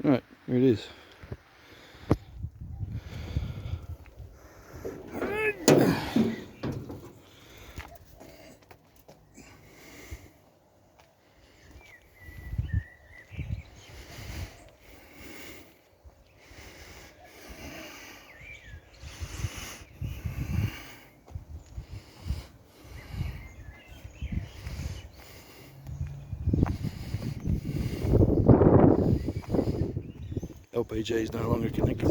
Right, here it is. LPG is no longer connected.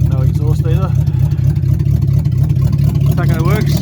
No exhaust either. Taco works.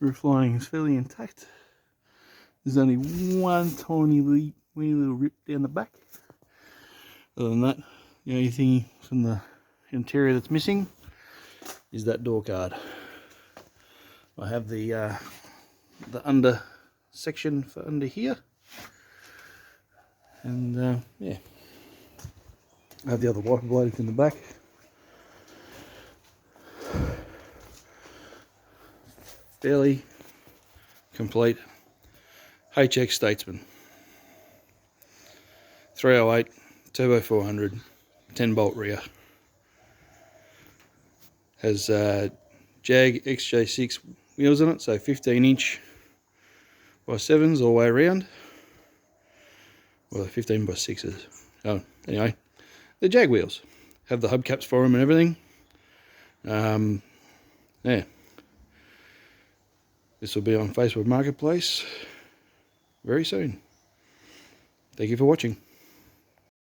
Roof lining is fairly intact. There's only one tiny wee little rip down the back. Other than that, the only thing from the interior that's missing is that door guard. I have the under section for under here, and yeah, I have the other wiper blades in the back. Fairly complete HX Statesman 308 turbo 400 10 bolt rear. Has Jag XJ6 wheels on it, so 15" by 7s all the way around. Well, 15 by 6s. Oh, anyway, the Jag wheels have the hubcaps for them and everything. Yeah. This will be on Facebook Marketplace very soon. Thank you for watching.